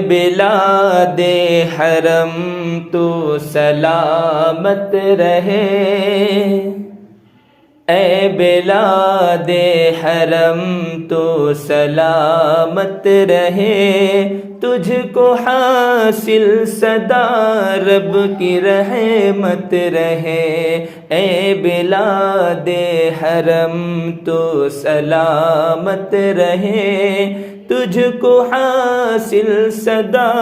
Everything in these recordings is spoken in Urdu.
بلاد حرم تو سلامت رہے، اے بلاد حرم تو سلامت رہے، تجھ کو حاصل صدا رب کی رحمت رہے، اے بلاد حرم تو سلامت رہے، تجھ کو حاصل صدا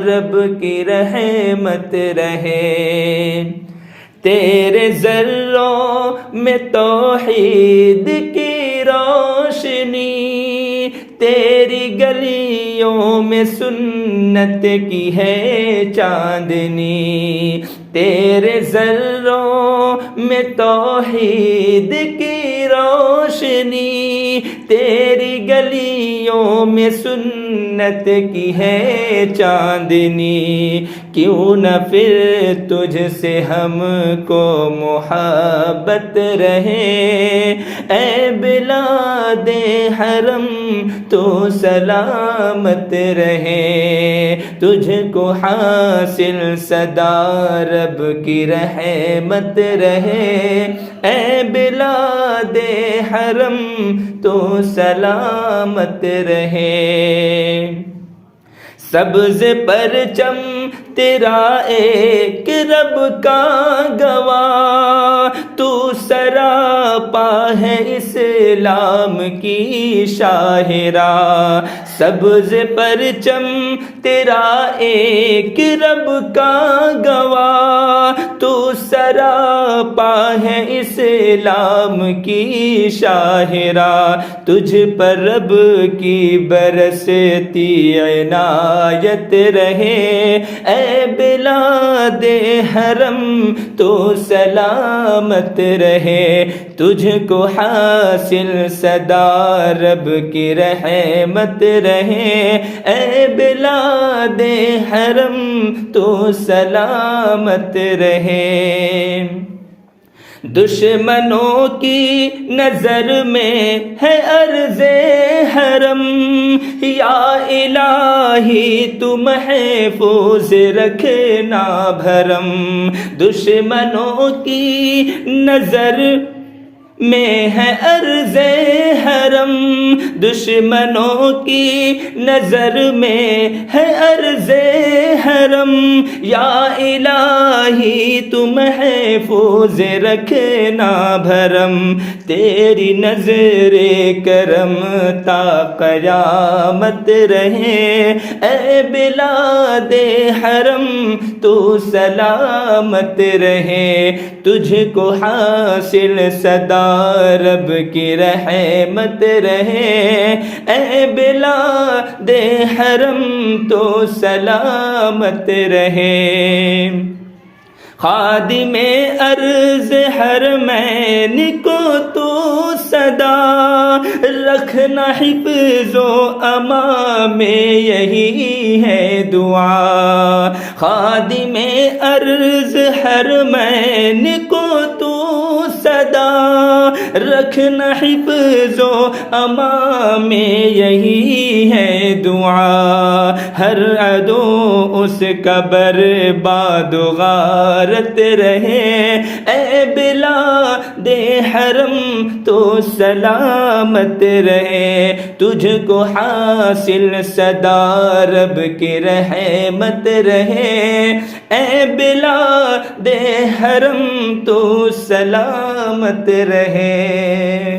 رب کی رحمت رہے۔ تیرے ذروں میں توحید کی روشنی، تیری گلیوں میں سنت کی ہے چاندنی، تیرے ذروں میں توحید کی روشنی، تیری گلیوں میں سنت کی ہے چاندنی، کیوں نہ پھر تجھ سے ہم کو محبت رہے، اے بلاد حرم تو سلامت رہے، تجھ کو حاصل صدا رب کی رحمت رہے، اے بلاد حرم تو سلامت رہے۔ سبز پرچم تیرا ایک رب کا گواہ، تو سراپا ہے اسلام کی شاہراہ، سبز پرچم تیرا ایک رب کا گواہ، تو سراپا ہے اسلام کی شاہراہ، تجھ پر رب کی برستی عنایت رہے، اے بلاد حرم تو سلامت رہے، تجھ کو حاصل صدا رب کی رحمت رہے، اے بلاد حرم تو سلامت رہے۔ دشمنوں کی نظر میں ہے عرض حرم، یا الہی تو محفوظ رکھنا بھرم، دشمنوں کی نظر میں ہے عرض حرم، دشمنوں کی نظر میں ہے عرض حرم، یا الہی تو محفوظ رکھنا بھرم، تیری نظر کرم تا قیامت رہے، اے بلاد حرم تو سلامت رہے، تجھ کو حاصل صدا رب کی رحمت رہے، اے بلاد حرم تو سلامت رہے۔ خادم عرض حرمین کو تو صدا رکھنا، حفظ و امان میں یہی ہے دعا، خادم عرض حرمین کو تو صدا رکھنا، حفظ و امان میں یہی ہے دعا، ہر عدو اس کا برباد و غارت رہے، اے بلاد حرم تو سلامت رہے، تجھ کو حاصل صدا رب کی رحمت رہے، اے بلاد حرم تو سلامت رہے۔